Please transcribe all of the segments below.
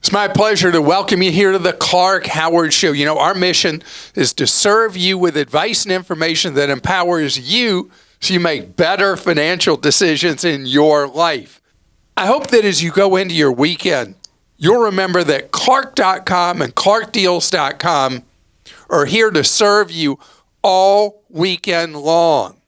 It's my pleasure to welcome you here to the Clark Howard Show. You know, our mission is to serve you with advice and information that empowers you so you make better financial decisions in your life. I hope that as you go into your weekend, you'll remember that Clark.com and ClarkDeals.com are here to serve you all weekend long.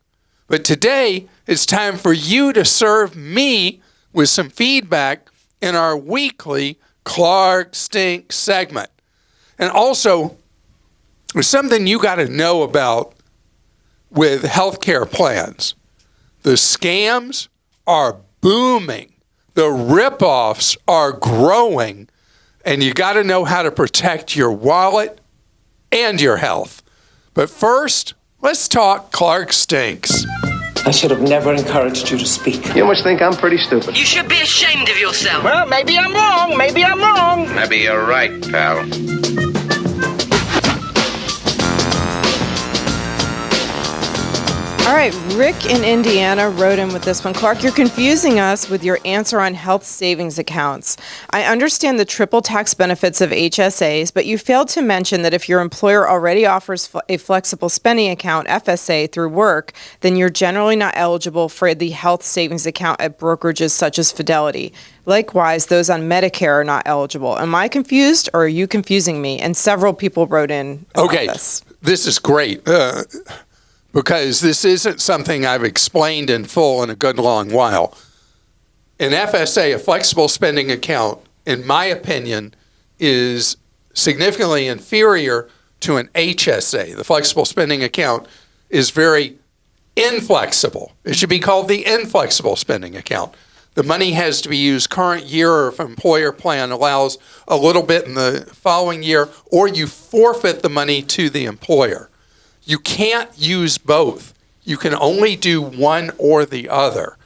But today, it's time for you to serve me with some feedback in our weekly Clark Stink segment. And also, there's something you got to know about with healthcare plans. The scams are booming. The ripoffs are growing. And you got to know how to protect your wallet and your health. But first, let's talk Clark Stinks. I should have never encouraged you to speak. You must think I'm pretty stupid. You should be ashamed of yourself. Well, maybe I'm wrong. Maybe I'm wrong. Maybe you're right, pal. All right, Rick in Indiana wrote in with this one. Clark, you're confusing us with your answer on health savings accounts. I understand the triple tax benefits of HSAs, but you failed to mention that if your employer already offers a flexible spending account, FSA, through work, then you're generally not eligible for the health savings account at brokerages such as Fidelity. Likewise, those on Medicare are not eligible. Am I confused, or are you confusing me? And several people wrote in about this. This is great. Because this isn't something I've explained in full in a good long while. An FSA, a flexible spending account, in my opinion, is significantly inferior to an HSA. The flexible spending account is very inflexible. It should be called the inflexible spending account. The money has to be used current year, or if an employer plan allows a little bit in the following year, or you forfeit the money to the employer. You can't use both. You can only do one or the other.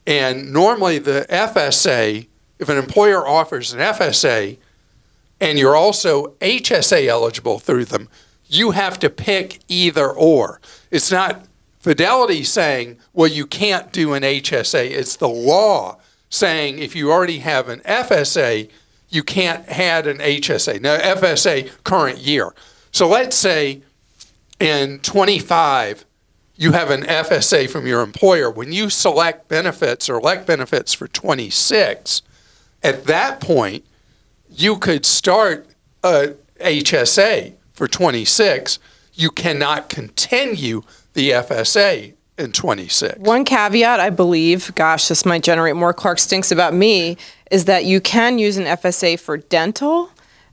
And normally the FSA, if an employer offers an FSA and you're also HSA eligible through them, you have to pick either or. It's not Fidelity saying, well, you can't do an HSA. It's the law saying if you already have an FSA, you can't add an HSA. Now, FSA current year. So let's say in 25, you have an FSA from your employer. When you select benefits or elect benefits for 26, at that point, you could start a HSA for 26. You cannot continue the FSA in 26. One caveat, I believe, gosh, this might generate more Clark Stinks about me, is that you can use an FSA for dental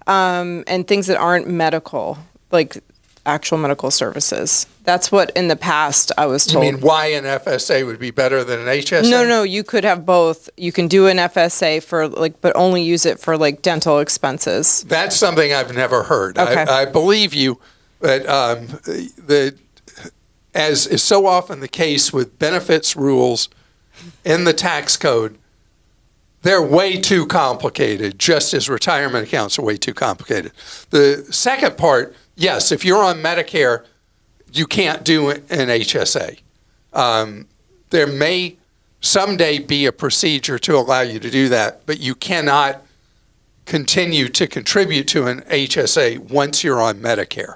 and things that aren't medical, like actual medical services. That's what in the past I was told. You mean why an FSA would be better than an HSA? No, you could have both. You can do an FSA for but only use it for dental expenses. That's something I've never heard. Okay. I believe you, but as is so often the case with benefits rules in the tax code, they're way too complicated, just as retirement accounts are way too complicated. The second part, yes, if you're on Medicare, you can't do an HSA. There may someday be a procedure to allow you to do that, but you cannot continue to contribute to an HSA once you're on Medicare.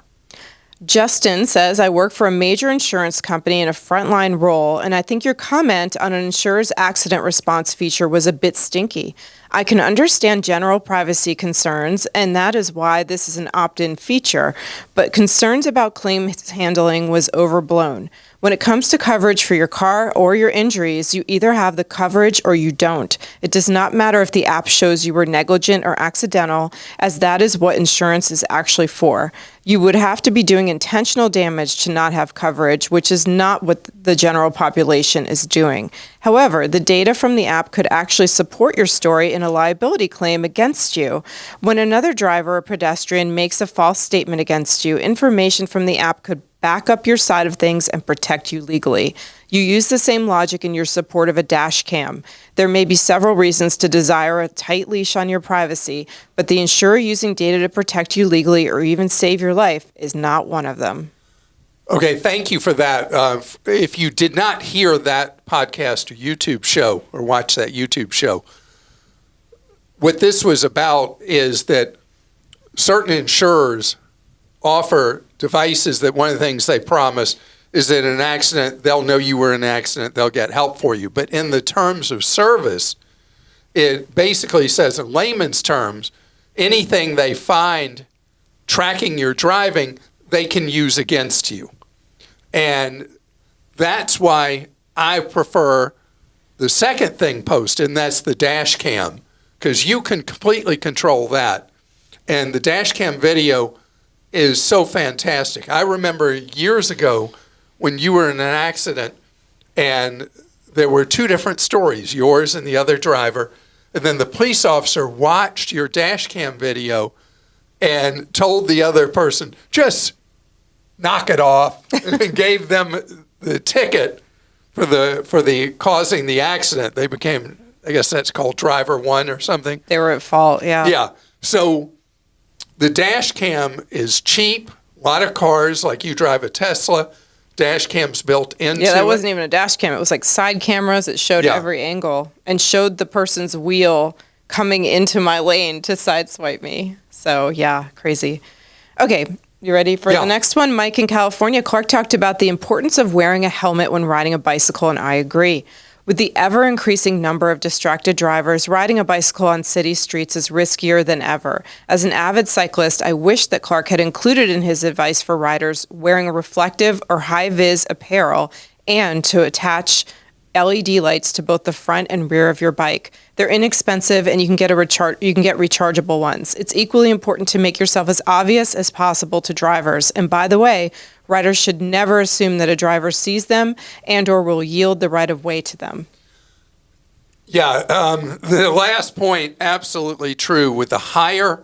Justin says, I work for a major insurance company in a frontline role, and I think your comment on an insurer's accident response feature was a bit stinky. I can understand general privacy concerns, and that is why this is an opt-in feature, but concerns about claims handling was overblown. When it comes to coverage for your car or your injuries, you either have the coverage or you don't. It does not matter if the app shows you were negligent or accidental, as that is what insurance is actually for. You would have to be doing intentional damage to not have coverage, which is not what the general population is doing. However, the data from the app could actually support your story in a liability claim against you. When another driver or pedestrian makes a false statement against you, information from the app could back up your side of things and protect you legally. You use the same logic in your support of a dash cam. There may be several reasons to desire a tight leash on your privacy, but the insurer using data to protect you legally or even save your life is not one of them. Okay, thank you for that. If you did not hear that podcast or YouTube show or watch that YouTube show, what this was about is that certain insurers offer devices that one of the things they promise is that in an accident, they'll know you were in an accident, they'll get help for you. But in the terms of service, it basically says in layman's terms, anything they find tracking your driving, they can use against you. And that's why I prefer the second thing posted, and that's the dash cam, because you can completely control that. And the dash cam video is so fantastic. I remember years ago when you were in an accident and there were two different stories, yours and the other driver, and then the police officer watched your dash cam video and told the other person, just knock it off, and gave them the ticket for the causing the accident. They became, I guess that's called driver one or something. They were at fault, yeah. Yeah. So the dash cam is cheap. A lot of cars, like you drive a Tesla, dash cam's built into it. Yeah, that wasn't even a dash cam. It was like side cameras. It showed every angle and showed the person's wheel coming into my lane to sideswipe me. So, yeah, crazy. Okay, you ready for the next one? Mike in California. Clark talked about the importance of wearing a helmet when riding a bicycle, and I agree. With the ever-increasing number of distracted drivers, riding a bicycle on city streets is riskier than ever. As an avid cyclist, I wish that Clark had included in his advice for riders wearing a reflective or high-vis apparel and to attach LED lights to both the front and rear of your bike. They're inexpensive, and you can get rechargeable ones. It's equally important to make yourself as obvious as possible to drivers. And by the way, riders should never assume that a driver sees them and or will yield the right of way to them. Yeah, the last point, absolutely true. With the higher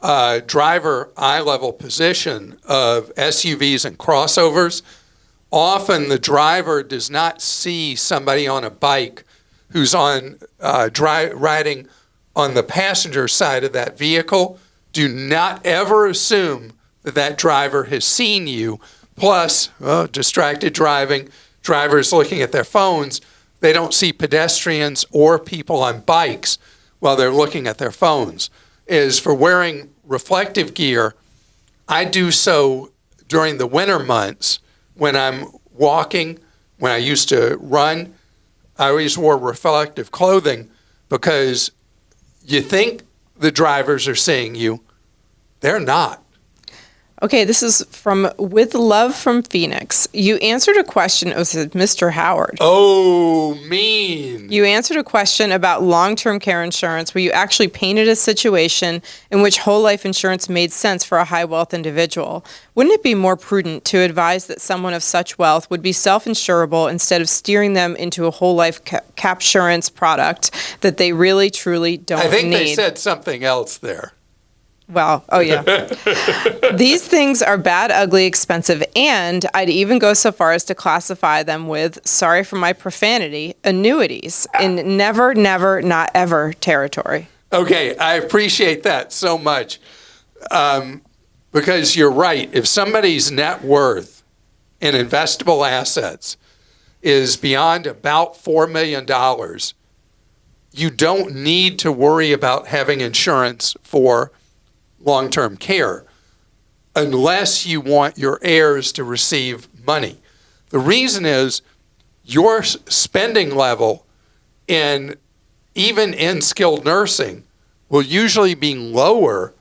driver eye level position of SUVs and crossovers, often the driver does not see somebody on a bike who's on riding on the passenger side of that vehicle. Do not ever assume that that driver has seen you. Plus, distracted driving, drivers looking at their phones, they don't see pedestrians or people on bikes while they're looking at their phones. Is for wearing reflective gear, I do so during the winter months when I'm walking. When I used to run, I always wore reflective clothing because you think the drivers are seeing you. They're not. Okay, this is from With Love from Phoenix. You answered a question, it was Mr. Howard. Oh, mean. You answered a question about long-term care insurance where you actually painted a situation in which whole life insurance made sense for a high-wealth individual. Wouldn't it be more prudent to advise that someone of such wealth would be self-insurable instead of steering them into a whole life capsurance product that they really, truly don't need? I think they said something else there. Well, oh yeah. These things are bad, ugly, expensive, and I'd even go so far as to classify them with, sorry for my profanity, annuities in never, never, not ever territory. Okay, I appreciate that so much because you're right. If somebody's net worth in investable assets is beyond about $4 million, you don't need to worry about having insurance for long-term care unless you want your heirs to receive money. The reason is your spending level even in skilled nursing will usually be lower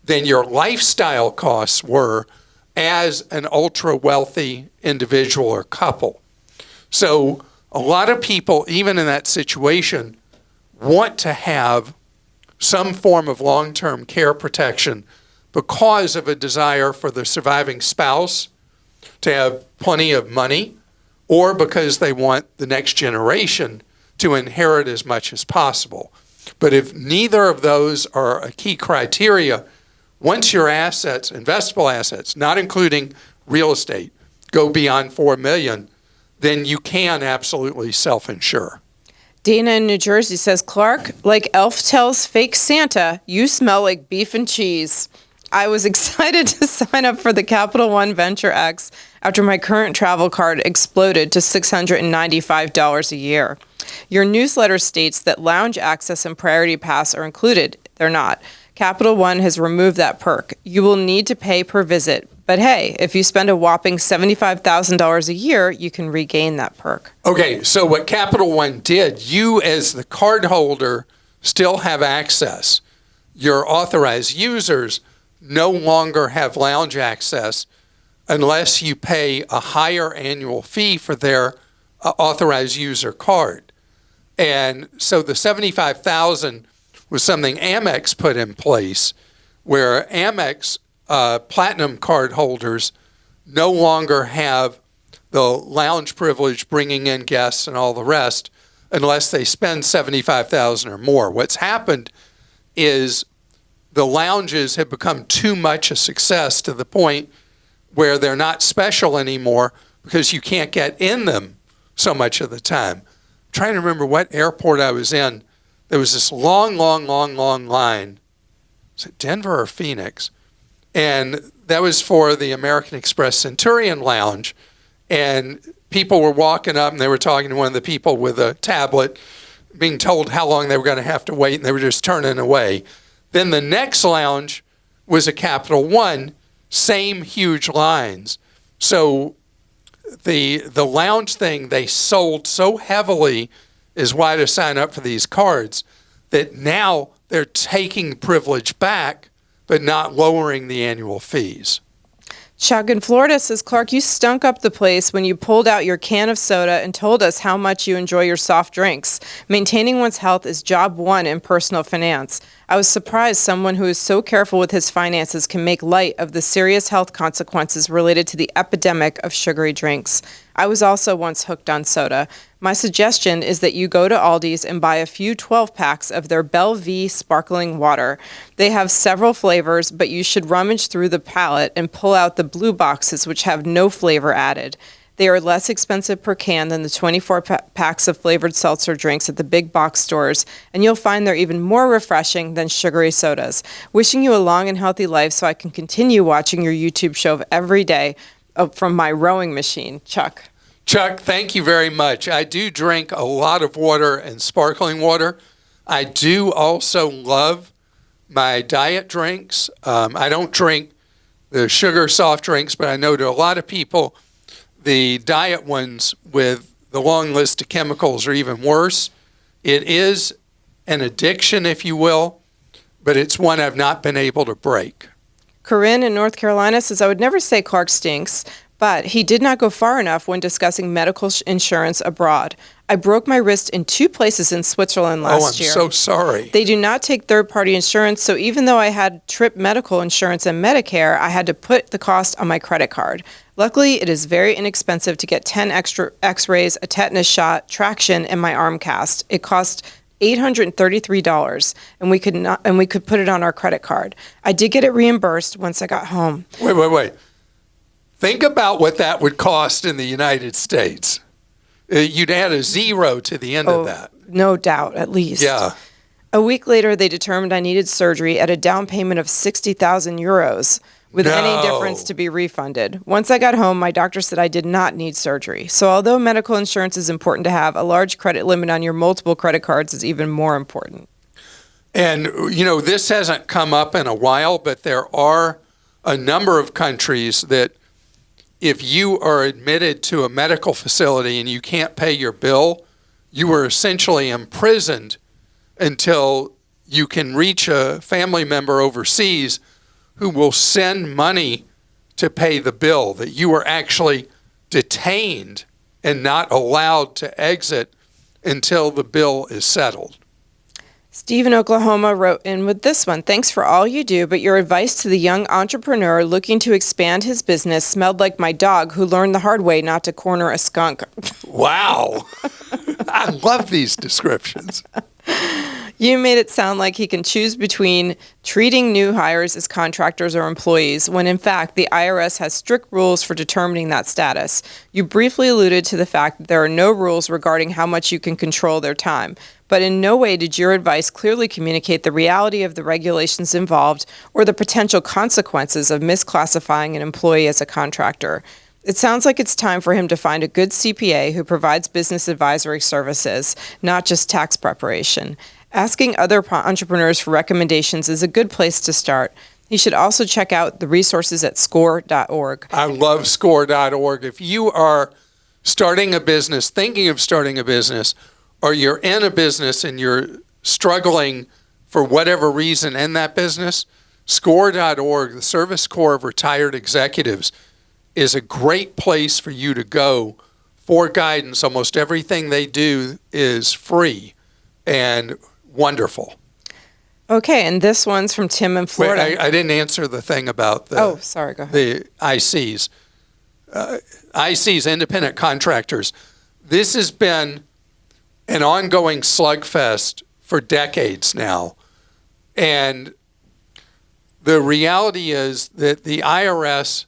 than your lifestyle costs were as an ultra-wealthy individual or couple. So a lot of people, even in that situation, want to have some form of long-term care protection because of a desire for the surviving spouse to have plenty of money, or because they want the next generation to inherit as much as possible. But if neither of those are a key criteria, once your assets, investable assets, not including real estate, go beyond $4 million, then you can absolutely self-insure. Dana in New Jersey says, Clark, like Elf tells fake Santa, you smell like beef and cheese. I was excited to sign up for the Capital One Venture X after my current travel card exploded to $695 a year. Your newsletter states that lounge access and priority pass are included. They're not. Capital One has removed that perk. You will need to pay per visit. But hey, if you spend a whopping $75,000 a year, you can regain that perk. Okay, so what Capital One did, you as the card holder still have access. Your authorized users no longer have lounge access unless you pay a higher annual fee for their authorized user card. And so the $75,000 was something Amex put in place, where Amex platinum card holders no longer have the lounge privilege, bringing in guests and all the rest, unless they spend $75,000 or more. What's happened is the lounges have become too much a success to the point where they're not special anymore because you can't get in them so much of the time. I'm trying to remember what airport I was in. There was this long line. Was it Denver or Phoenix? And that was for the American Express Centurion Lounge. And people were walking up and they were talking to one of the people with a tablet, being told how long they were going to have to wait, and they were just turning away. Then the next lounge was a Capital One, same huge lines. So the lounge thing they sold so heavily is why to sign up for these cards, that now they're taking privilege back but not lowering the annual fees. Chuck in Florida says, Clark, you stunk up the place when you pulled out your can of soda and told us how much you enjoy your soft drinks. Maintaining one's health is job one in personal finance. I was surprised someone who is so careful with his finances can make light of the serious health consequences related to the epidemic of sugary drinks. I was also once hooked on soda. My suggestion is that you go to Aldi's and buy a few 12-packs of their Belle-Vie sparkling water. They have several flavors, but you should rummage through the palette and pull out the blue boxes, which have no flavor added. They are less expensive per can than the 24 packs of flavored seltzer drinks at the big box stores, and you'll find they're even more refreshing than sugary sodas. Wishing you a long and healthy life so I can continue watching your YouTube show every day from my rowing machine. Chuck. Chuck, thank you very much. I do drink a lot of water and sparkling water. I do also love my diet drinks. I don't drink the sugar soft drinks, but I know to a lot of people, the diet ones with the long list of chemicals are even worse. It is an addiction, if you will, but it's one I've not been able to break. Corinne in North Carolina says, I would never say Clark stinks, but he did not go far enough when discussing medical insurance abroad. I broke my wrist in 2 places in Switzerland last year. Oh, I'm so sorry. They do not take third-party insurance, so even though I had trip medical insurance and Medicare, I had to put the cost on my credit card. Luckily, it is very inexpensive to get 10 extra x-rays, a tetanus shot, traction, and my arm cast. It cost $833, and we could put it on our credit card. I did get it reimbursed once I got home. Wait. Think about what that would cost in the United States. You'd add a 0 to the end of that. No doubt, at least. Yeah. A week later, they determined I needed surgery at a down payment of 60,000 euros, with any difference to be refunded. Once I got home, my doctor said I did not need surgery. So although medical insurance is important to have, a large credit limit on your multiple credit cards is even more important. And, this hasn't come up in a while, but there are a number of countries that if you are admitted to a medical facility and you can't pay your bill, you are essentially imprisoned until you can reach a family member overseas who will send money to pay the bill, that you are actually detained and not allowed to exit until the bill is settled. Steve in Oklahoma wrote in with this one. Thanks for all you do, but your advice to the young entrepreneur looking to expand his business smelled like my dog who learned the hard way not to corner a skunk. Wow. I love these descriptions. You made it sound like he can choose between treating new hires as contractors or employees, when in fact the IRS has strict rules for determining that status. You briefly alluded to the fact that there are no rules regarding how much you can control their time. but in no way did your advice clearly communicate the reality of the regulations involved or the potential consequences of misclassifying an employee as a contractor. It sounds like it's time for him to find a good CPA who provides business advisory services, not just tax preparation. Asking other entrepreneurs for recommendations is a good place to start. You should also check out the resources at score.org. I love score.org. If you are starting a business, thinking of starting a business, or you're in a business and you're struggling for whatever reason in that business, score.org, the Service Corps of Retired Executives, is a great place for you to go for guidance. Almost everything they do is free and wonderful. Okay, and this one's from Tim in Florida. Wait, I didn't answer the thing about the, Oh, sorry, go ahead. the ICs. ICs, independent contractors. This has been an ongoing slugfest for decades now. And the reality is that the IRS,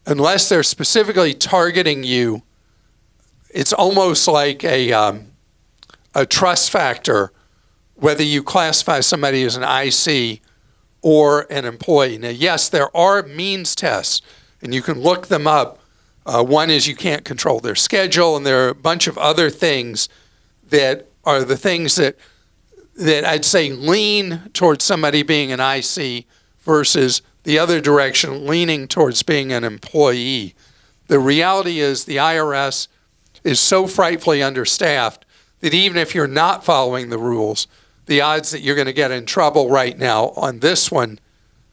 unless they're specifically targeting you, it's almost like a trust factor whether you classify somebody as an IC or an employee. Now, yes, there are means tests, and you can look them up. One is you can't control their schedule, and there are a bunch of other things that are the things that I'd say lean towards somebody being an IC versus the other direction, leaning towards being an employee. The reality is the IRS is so frightfully understaffed that even if you're not following the rules, the odds that you're going to get in trouble right now on this one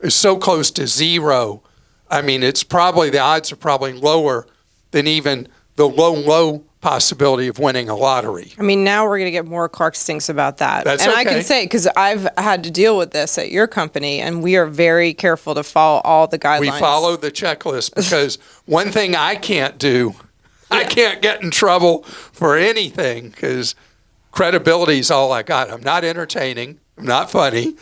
is so close to zero. I mean, the odds are probably lower than even the low possibility of winning a lottery. I mean, now we're going to get more Clark Stinks about that. That's and okay. I can say, because I've had to deal with this at your company, and we are very careful to follow all the guidelines. We follow the checklist because one thing I can't do, I can't get in trouble for anything because credibility is all I got. I'm not entertaining. I'm not funny.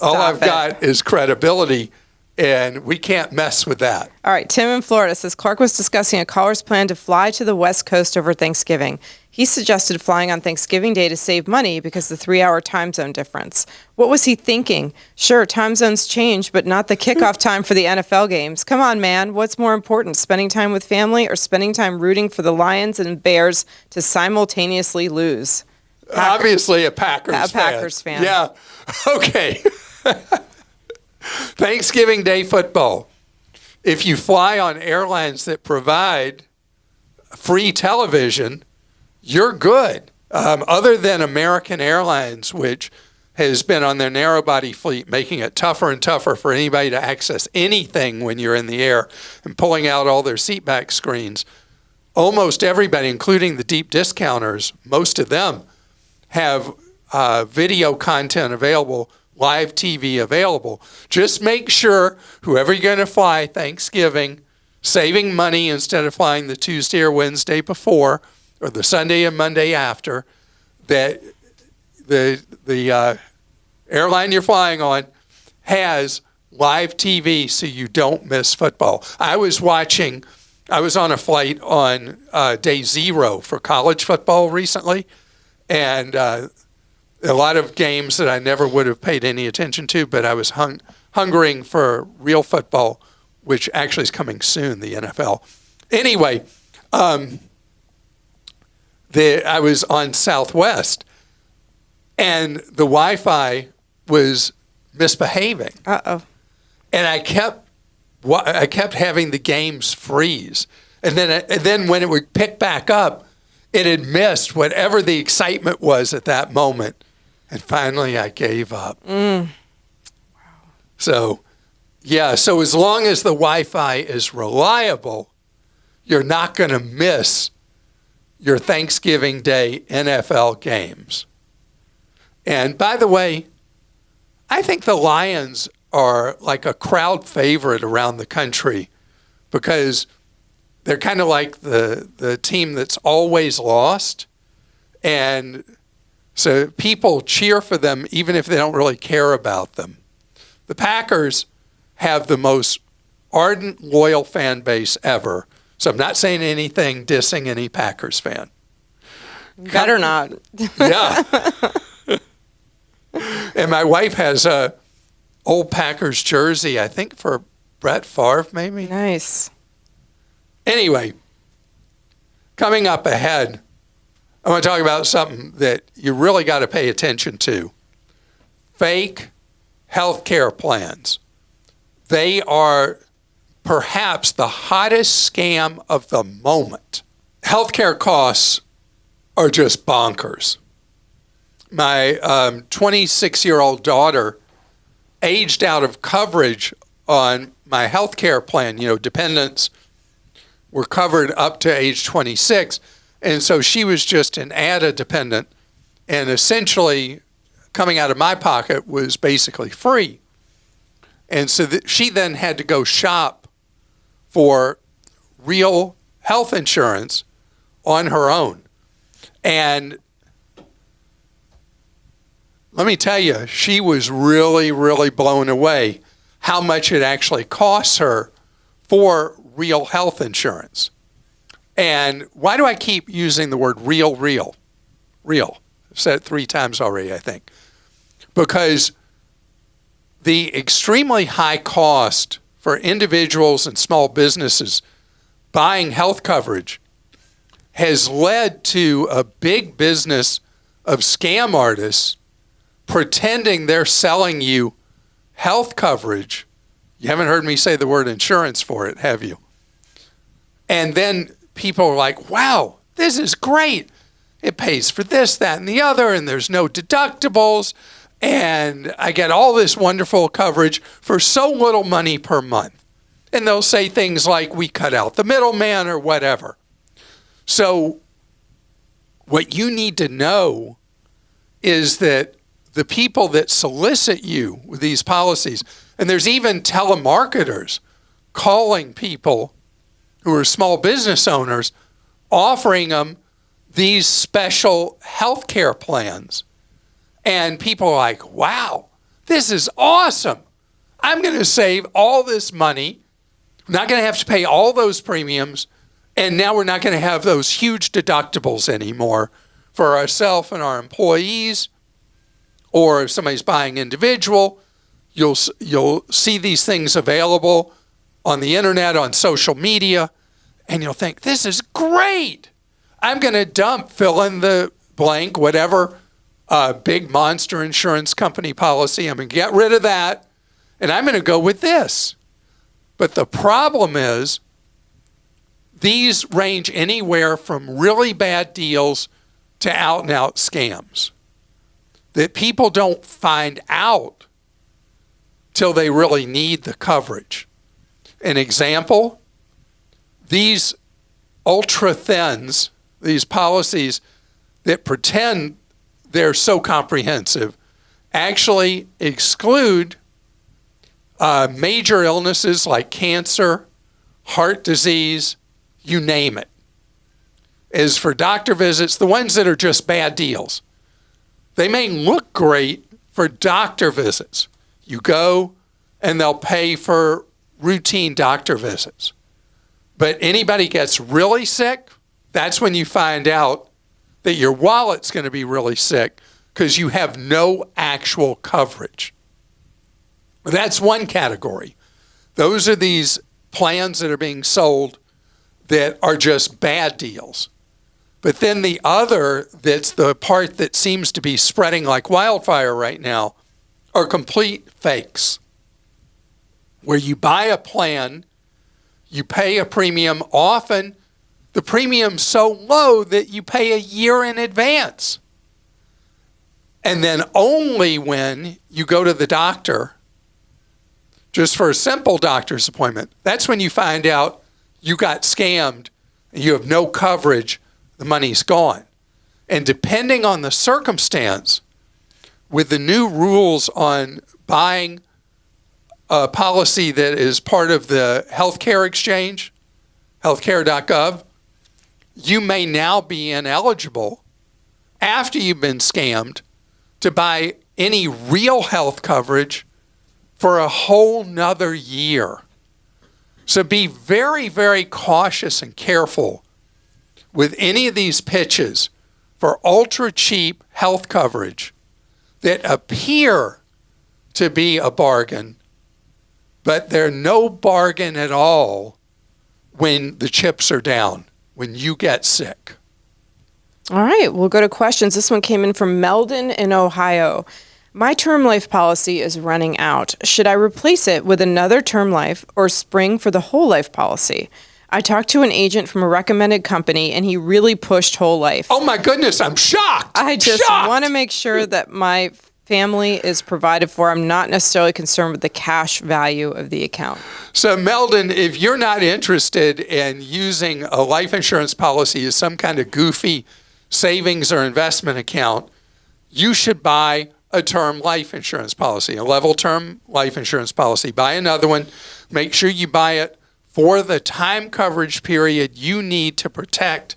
All I've got is credibility, and we can't mess with that. All right, Tim in Florida says Clark was discussing a caller's plan to fly to the West Coast over Thanksgiving. He suggested flying on Thanksgiving Day to save money because of the 3-hour time zone difference. What was he thinking? Sure, time zones change, but not the kickoff time for the NFL games. Come on, man. What's more important, spending time with family or spending time rooting for the Lions and Bears to simultaneously lose? Obviously a Packers fan. A Packers fan. Yeah. Okay. Thanksgiving Day football. If you fly on airlines that provide free television, you're good. Other than American Airlines, which has been on their narrow-body fleet, making it tougher and tougher for anybody to access anything when you're in the air and pulling out all their seatback screens, almost everybody, including the deep discounters, most of them, have video content available, live TV available. Just make sure whoever you're going to fly Thanksgiving, saving money instead of flying the Tuesday or Wednesday before or the Sunday and Monday after, that the airline you're flying on has live TV so you don't miss football. I was on a flight on day 0 for college football recently, and a lot of games that I never would have paid any attention to, but I was hungering for real football, which actually is coming soon, the NFL. Anyway, I was on Southwest, and the Wi-Fi was misbehaving. Uh-oh. And I kept having the games freeze. And then when it would pick back up, it had missed whatever the excitement was at that moment. And finally, I gave up. Wow. So as long as the Wi-Fi is reliable, you're not going to miss your Thanksgiving Day NFL games. And by the way, I think the Lions are like a crowd favorite around the country because they're kind of like the team that's always lost. And so people cheer for them even if they don't really care about them. The Packers have the most ardent, loyal fan base ever. So I'm not saying anything dissing any Packers fan. Better not. Yeah. And my wife has a old Packers jersey, I think for Brett Favre, maybe. Nice. Anyway, coming up ahead, I want to talk about something that you really got to pay attention to. Fake healthcare plans. They are perhaps the hottest scam of the moment. Healthcare costs are just bonkers. My 26-year-old daughter aged out of coverage on my healthcare plan. Dependents were covered up to age 26. And so she was just an added dependent. And essentially, coming out of my pocket was basically free. And so she then had to go shop for real health insurance on her own. And let me tell you, she was really, really blown away how much it actually costs her for real health insurance. And why do I keep using the word real? Real. I've said it 3 times already, I think. Because the extremely high cost for individuals and small businesses buying health coverage has led to a big business of scam artists pretending they're selling you health coverage. You haven't heard me say the word insurance for it, have you? And then people are like, wow, this is great. It pays for this, that, and the other, and there's no deductibles, and I get all this wonderful coverage for so little money per month. And they'll say things like, we cut out the middleman or whatever. So what you need to know is that the people that solicit you with these policies, and there's even telemarketers calling people who are small business owners, offering them these special health care plans. And people are like, wow, this is awesome. I'm going to save all this money. I'm not going to have to pay all those premiums. And now we're not going to have those huge deductibles anymore for ourselves and our employees. Or if somebody's buying individual, you'll see these things available on the internet, on social media, and you'll think, this is great. I'm going to fill in the blank, whatever big monster insurance company policy. I'm going to get rid of that, and I'm going to go with this. But the problem is, these range anywhere from really bad deals to out-and-out scams that people don't find out till they really need the coverage. An example, these ultra thins, these policies that pretend they're so comprehensive, actually exclude major illnesses like cancer, heart disease, you name it. As for doctor visits, the ones that are just bad deals, they may look great for doctor visits. You go and they'll pay for routine doctor visits. But anybody gets really sick, that's when you find out that your wallet's going to be really sick because you have no actual coverage. That's one category. Those are these plans that are being sold that are just bad deals. But then the other, that's the part that seems to be spreading like wildfire right now, are complete fakes. Where you buy a plan, you pay a premium, often the premium's so low that you pay a year in advance. And then only when you go to the doctor, just for a simple doctor's appointment, that's when you find out you got scammed and you have no coverage, the money's gone. And depending on the circumstance, with the new rules on buying a policy that is part of the healthcare exchange, healthcare.gov, you may now be ineligible after you've been scammed to buy any real health coverage for a whole nother year. So be very, very cautious and careful with any of these pitches for ultra cheap health coverage that appear to be a bargain, but they're no bargain at all when the chips are down, when you get sick. All right, we'll go to questions. This one came in from Meldon in Ohio. My term life policy is running out. Should I replace it with another term life or spring for the whole life policy? I talked to an agent from a recommended company, and he really pushed whole life. Oh my goodness, I'm shocked. I just want to make sure that my family is provided for. I'm not necessarily concerned with the cash value of the account. So Meldon, if you're not interested in using a life insurance policy as some kind of goofy savings or investment account, you should buy a term life insurance policy, a level term life insurance policy. Buy another one. Make sure you buy it for the time coverage period you need to protect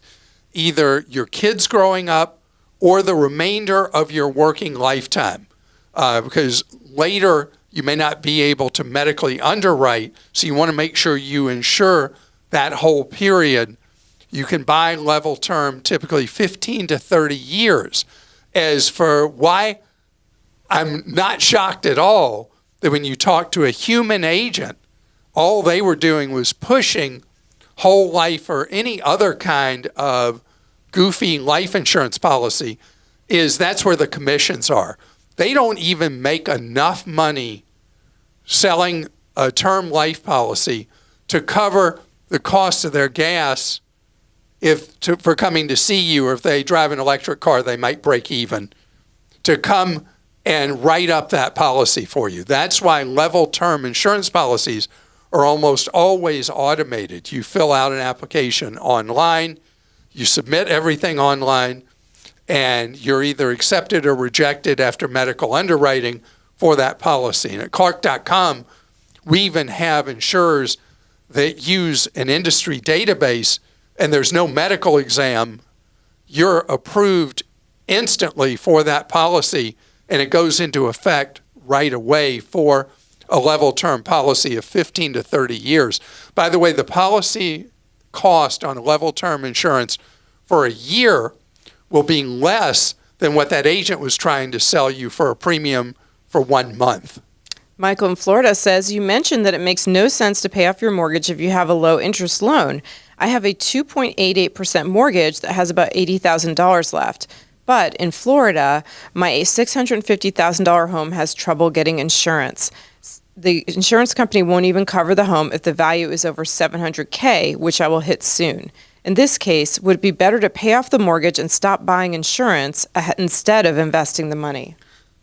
either your kids growing up or the remainder of your working lifetime. Because later you may not be able to medically underwrite, so you want to make sure you insure that whole period. You can buy level term, typically 15 to 30 years. As for why I'm not shocked at all that when you talk to a human agent, all they were doing was pushing whole life or any other kind of goofy life insurance policy, is that's where the commissions are. They don't even make enough money selling a term life policy to cover the cost of their gas for coming to see you, or if they drive an electric car, they might break even to come and write up that policy for you. That's why level term insurance policies are almost always automated. You fill out an application online, you submit everything online, and you're either accepted or rejected after medical underwriting for that policy. And at Clark.com, we even have insurers that use an industry database, and there's no medical exam. You're approved instantly for that policy, and it goes into effect right away for a level term policy of 15 to 30 years. By the way, the policy cost on level term insurance for a year will be less than what that agent was trying to sell you for a premium for 1 month. Michael in Florida says, you mentioned that it makes no sense to pay off your mortgage if you have a low interest loan. I have a 2.88% mortgage that has about $80,000 left. But in Florida, my $650,000 home has trouble getting insurance. The insurance company won't even cover the home if the value is over $700K, which I will hit soon. In this case, would it be better to pay off the mortgage and stop buying insurance instead of investing the money?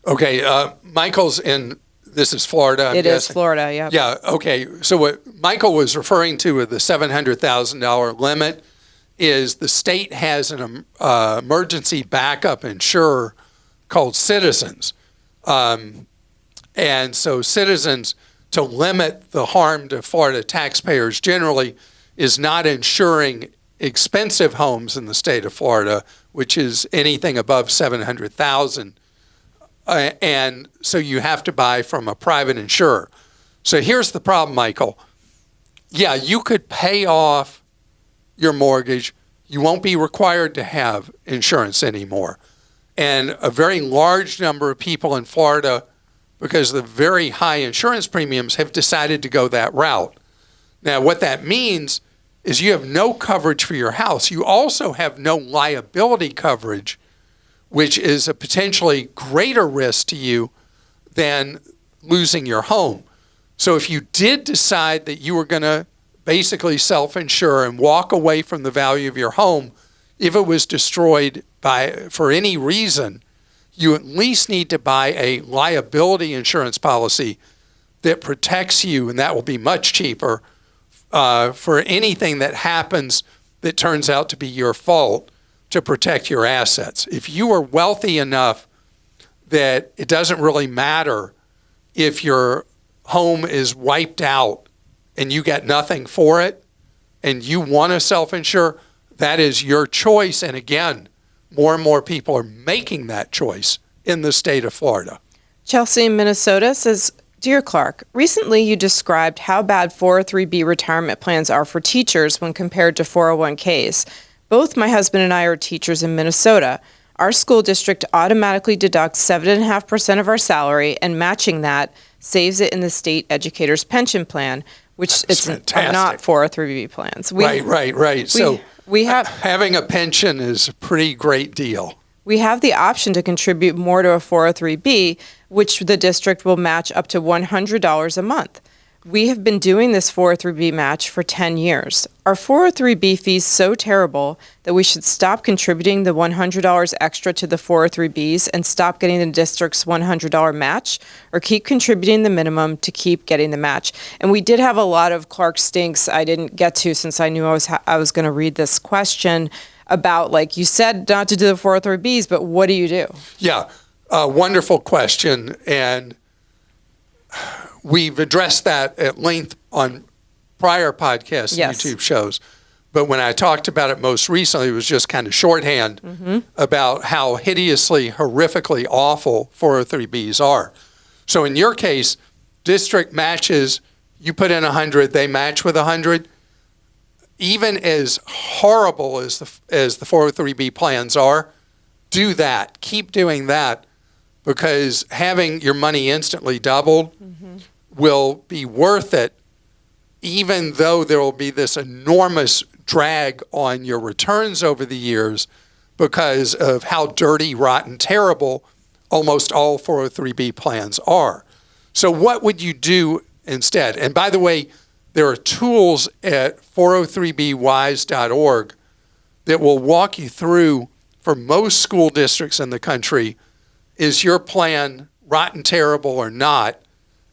Okay, Michael's in, this is Florida, I'm It is guessing. Florida, yeah. Yeah, okay. So what Michael was referring to with the $700,000 limit is the state has an emergency backup insurer called Citizens. And so Citizens, to limit the harm to Florida taxpayers generally, is not insuring expensive homes in the state of Florida, which is anything above $700,000. And so you have to buy from a private insurer. So here's the problem, Michael. Yeah, you could pay off your mortgage. You won't be required to have insurance anymore. And a very large number of people in Florida, because of the very high insurance premiums, have decided to go that route. Now, what that means is you have no coverage for your house. You also have no liability coverage, which is a potentially greater risk to you than losing your home. So if you did decide that you were going to basically self-insure and walk away from the value of your home, if it was destroyed for any reason, you at least need to buy a liability insurance policy that protects you, and that will be much cheaper for anything that happens that turns out to be your fault, to protect your assets. If you are wealthy enough that it doesn't really matter if your home is wiped out and you get nothing for it and you want to self-insure, that is your choice. And again, more and more people are making that choice in the state of Florida. Chelsea in Minnesota says, Dear Clark, recently you described how bad 403B retirement plans are for teachers when compared to 401ks. Both my husband and I are teachers in Minnesota. Our school district automatically deducts 7.5% of our salary, and matching that saves it in the state educator's pension plan, which That's are not 403B plans. Right. So we have having a pension is a pretty great deal. We have the option to contribute more to a 403B, which the district will match up to $100 a month. We have been doing this 403B match for 10 years. Our 403B fee is so terrible that we should stop contributing the $100 extra to the 403Bs and stop getting the district's $100 match, or keep contributing the minimum to keep getting the match. And we did have a lot of Clark Stinks I didn't get to since I knew I was going to read this question about, like, you said not to do the 403Bs, but what do you do? Yeah, wonderful question. And we've addressed that at length on prior podcasts and Yes. YouTube shows. But when I talked about it most recently, it was just kind of shorthand about how hideously, horrifically awful 403Bs are. So in your case, district matches, you put in 100, they match with 100. Even as horrible as the 403B plans are, do that. Keep doing that, because having your money instantly doubled will be worth it, even though there will be this enormous drag on your returns over the years because of how dirty, rotten, terrible almost all 403B plans are. So what would you do instead? And by the way, there are tools at 403bwise.org that will walk you through, for most school districts in the country, is your plan rotten, terrible, or not?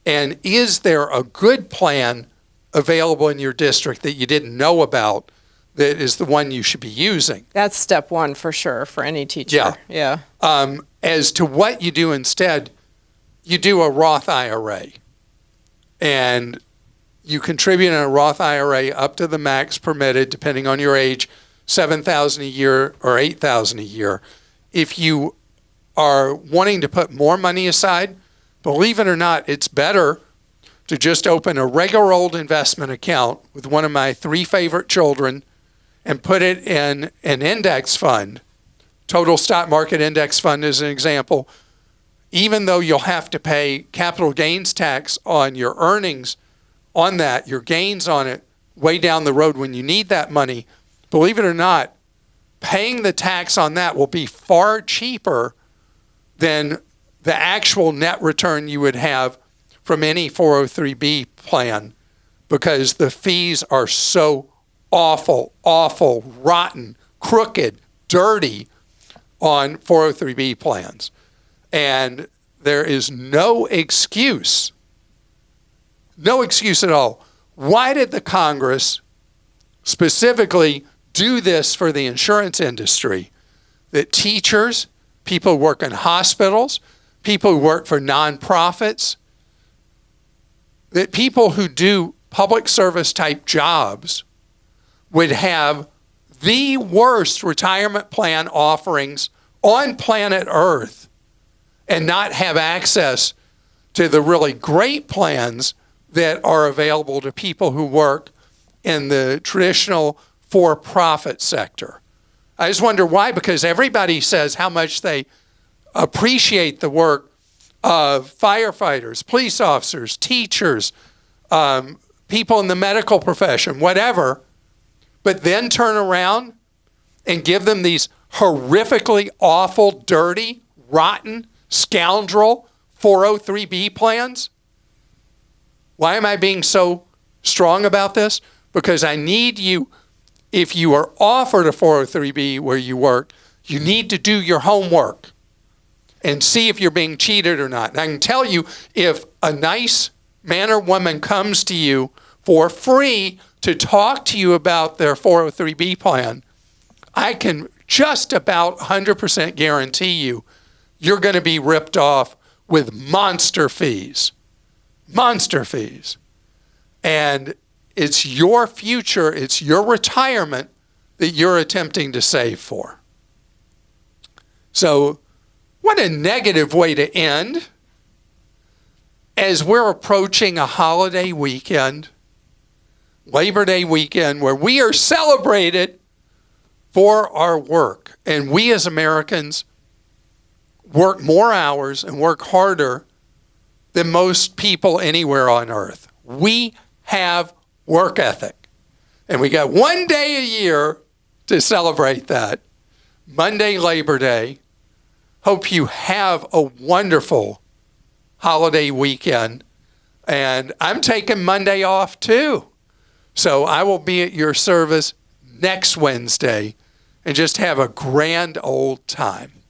And is there a good plan available in your district that you didn't know about that is the one you should be using? That's step one for sure for any teacher. Yeah. As to what you do instead, you do a Roth IRA. And you contribute in a Roth IRA up to the max permitted, depending on your age, $7,000 a year or $8,000 a year. If you are wanting to put more money aside, believe it or not, it's better to just open a regular old investment account with one of my 3 favorite children and put it in an index fund. Total stock market index fund is an example. Even though you'll have to pay capital gains tax on your earnings on that, your gains on it way down the road when you need that money, believe it or not, paying the tax on that will be far cheaper than the actual net return you would have from any 403B plan, because the fees are so awful, rotten, crooked, dirty on 403B plans. And there is no excuse at all. Why did the Congress specifically do this for the insurance industry? That teachers, people who work in hospitals, people who work for nonprofits, that people who do public service type jobs would have the worst retirement plan offerings on planet Earth and not have access to the really great plans that are available to people who work in the traditional for-profit sector. I just wonder why, because everybody says how much they appreciate the work of firefighters, police officers, teachers, people in the medical profession, whatever, but then turn around and give them these horrifically awful, dirty, rotten, scoundrel 403B plans. Why am I being so strong about this? Because I need you, if you are offered a 403B where you work, you need to do your homework and see if you're being cheated or not. And I can tell you, if a nice man or woman comes to you for free to talk to you about their 403B plan, I can just about 100% guarantee you, you're going to be ripped off with monster fees. Monster fees. And it's your future, it's your retirement that you're attempting to save for. So, what a negative way to end as we're approaching a holiday weekend, Labor Day weekend, where we are celebrated for our work. And we as Americans work more hours and work harder than most people anywhere on earth. We have work ethic. And we got one day a year to celebrate that. Monday, Labor Day. Hope you have a wonderful holiday weekend. And I'm taking Monday off too. So I will be at your service next Wednesday and just have a grand old time.